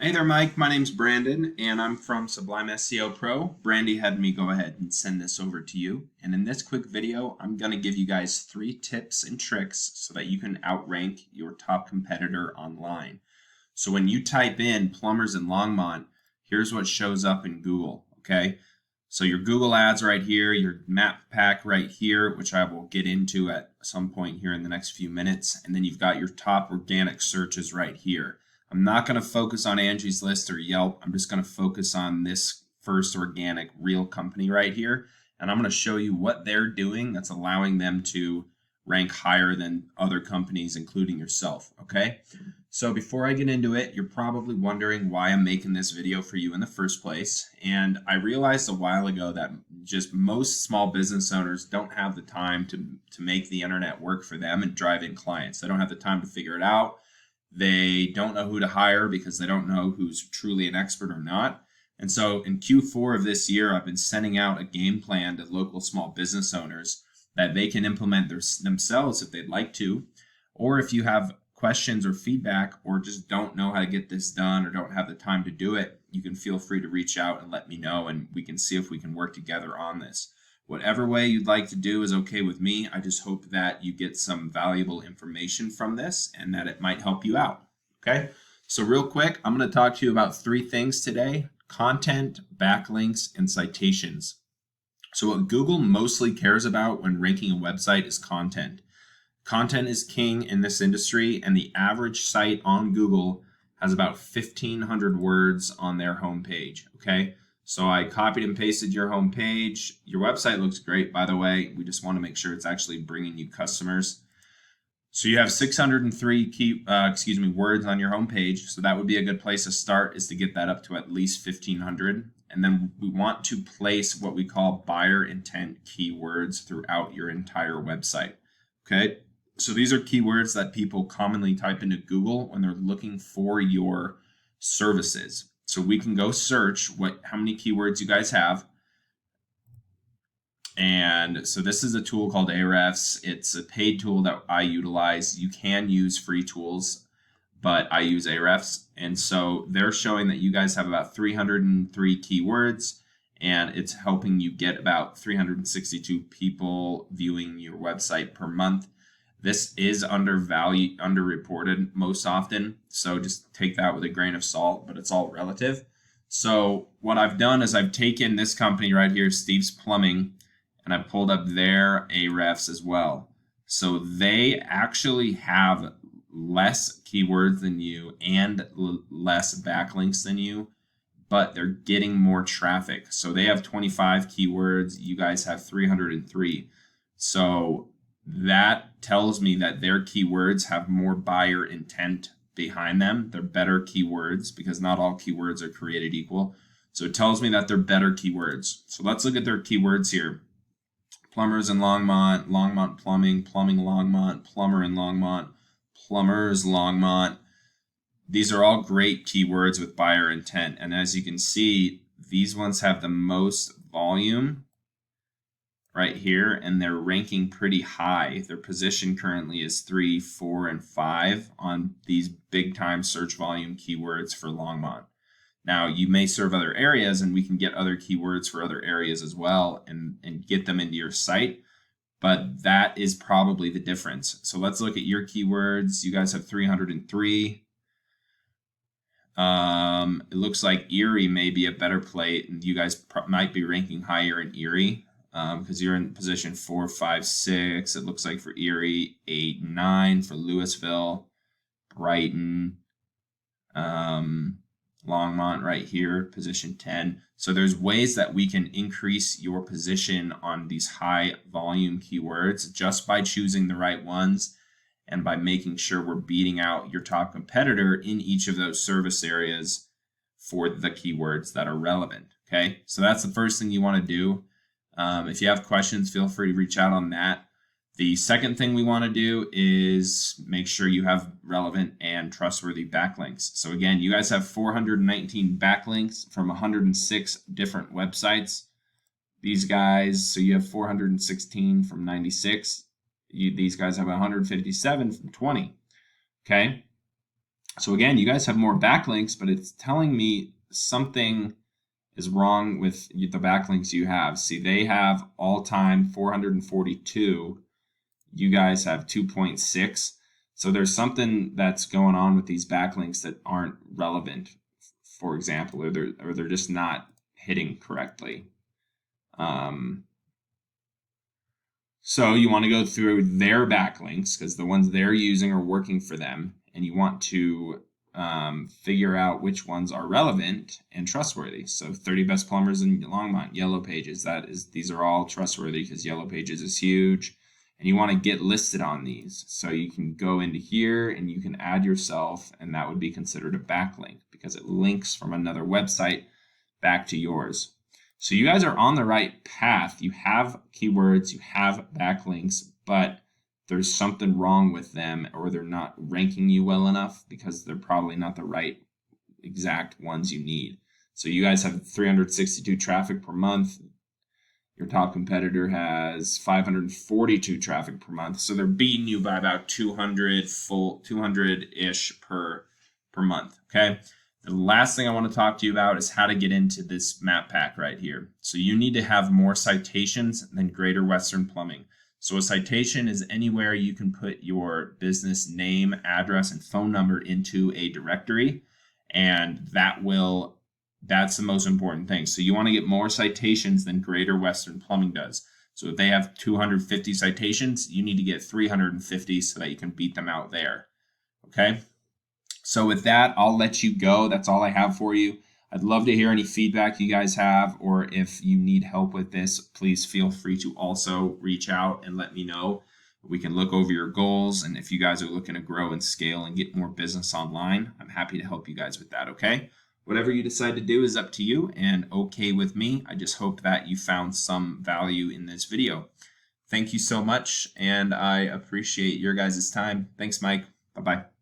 Hey there, Mike. My name's Brandon, and I'm from Sublime SEO Pro. Brandy had me go ahead and send this over to you. And in this quick video, I'm going to give you guys 3 tips and tricks so that you can outrank your top competitor online. So when you type in Plumbers in Longmont, here's what shows up in Google, okay? So your Google ads right here, your map pack right here, which I will get into at some point here in the next few minutes. And then you've got your top organic searches right here. I'm not going to focus on Angie's List or Yelp. I'm just going to focus on this first organic real company right here. And I'm going to show you what they're doing that's allowing them to rank higher than other companies, including yourself. Okay. So before I get into it, you're probably wondering why I'm making this video for you in the first place. And I realized a while ago that just most small business owners don't have the time to make the internet work for them and drive in clients. They don't have the time to figure it out. They don't know who to hire because they don't know who's truly an expert or not. And so in Q4 of this year, I've been sending out a game plan to local small business owners that they can implement themselves if they'd like to, or if you have questions or feedback or just don't know how to get this done or don't have the time to do it, you can feel free to reach out and let me know, and we can see if we can work together on this. Whatever way you'd like to do is okay with me. I just hope that you get some valuable information from this and that it might help you out. Okay, so real quick, I'm going to talk to you about 3 things today: content, backlinks, and citations. So what Google mostly cares about when ranking a website is content. Content is king in this industry, and the average site on Google has about 1,500 words on their homepage. Okay. So I copied and pasted your home page. Your website looks great, by the way. We just want to make sure it's actually bringing you customers. So you have 603 words on your home page. So that would be a good place to start, is to get that up to at least 1,500. And then we want to place what we call buyer intent keywords throughout your entire website. Okay. So these are keywords that people commonly type into Google when they're looking for your services. So we can go search how many keywords you guys have. And so this is a tool called Ahrefs. It's a paid tool that I utilize. You can use free tools, but I use Ahrefs. And so they're showing that you guys have about 303 keywords, and it's helping you get about 362 people viewing your website per month. This is underreported most often, so just take that with a grain of salt, but it's all relative. So what I've done is I've taken this company right here, Steve's Plumbing, and I pulled up their Ahrefs as well. So they actually have less keywords than you and less backlinks than you, but they're getting more traffic. So they have 25 keywords, you guys have 303. So that tells me that their keywords have more buyer intent behind them. They're better keywords because not all keywords are created equal. So it tells me that they're better keywords. So let's look at their keywords here. Plumbers in Longmont, Longmont Plumbing, Plumbing Longmont, Plumber in Longmont, Plumbers Longmont. These are all great keywords with buyer intent. And as you can see, these ones have the most volume right here, and they're ranking pretty high. Their position currently is 3, 4, and 5 on these big time search volume keywords for Longmont. Now, you may serve other areas, and we can get other keywords for other areas as well and get them into your site, but that is probably the difference. So let's look at your keywords. You guys have 303. It looks like Erie may be a better play, and you guys might be ranking higher in Erie. Because you're in position 4, 5, 6. It looks like for Erie, 8, 9 for Louisville, Brighton, Longmont right here, position 10. So there's ways that we can increase your position on these high volume keywords just by choosing the right ones and by making sure we're beating out your top competitor in each of those service areas for the keywords that are relevant. Okay, so that's the first thing you want to do. If you have questions, feel free to reach out on that. The second thing we want to do is make sure you have relevant and trustworthy backlinks. So again, you guys have 419 backlinks from 106 different websites. These guys, so you have 416 from 96. These guys have 157 from 20. Okay. So again, you guys have more backlinks, but it's telling me something is wrong with the backlinks you have. See, they have all-time 442. You guys have 2.6. So there's something that's going on with these backlinks that aren't relevant, for example, or they're just not hitting correctly. So you want to go through their backlinks because the ones they're using are working for them, and you want to figure out which ones are relevant and trustworthy. So 30 best plumbers in Longmont, Yellow Pages. These are all trustworthy because Yellow Pages is huge, and you want to get listed on these. So you can go into here and you can add yourself, and that would be considered a backlink because it links from another website back to yours. So you guys are on the right path. You have keywords, you have backlinks, but there's something wrong with them, or they're not ranking you well enough because they're probably not the right exact ones you need. So you guys have 362 traffic per month. Your top competitor has 542 traffic per month. So they're beating you by about 200-ish per month, okay? The last thing I want to talk to you about is how to get into this map pack right here. So you need to have more citations than Greater Western Plumbing. So a citation is anywhere you can put your business name, address, and phone number into a directory, and that's the most important thing. So you want to get more citations than Greater Western Plumbing does. So if they have 250 citations, you need to get 350 so that you can beat them out there, okay? So with that, I'll let you go. That's all I have for you. I'd love to hear any feedback you guys have, or if you need help with this, please feel free to also reach out and let me know. We can look over your goals, and if you guys are looking to grow and scale and get more business online, I'm happy to help you guys with that, okay? Whatever you decide to do is up to you and okay with me. I just hope that you found some value in this video. Thank you so much, and I appreciate your guys' time. Thanks, Mike. Bye-bye.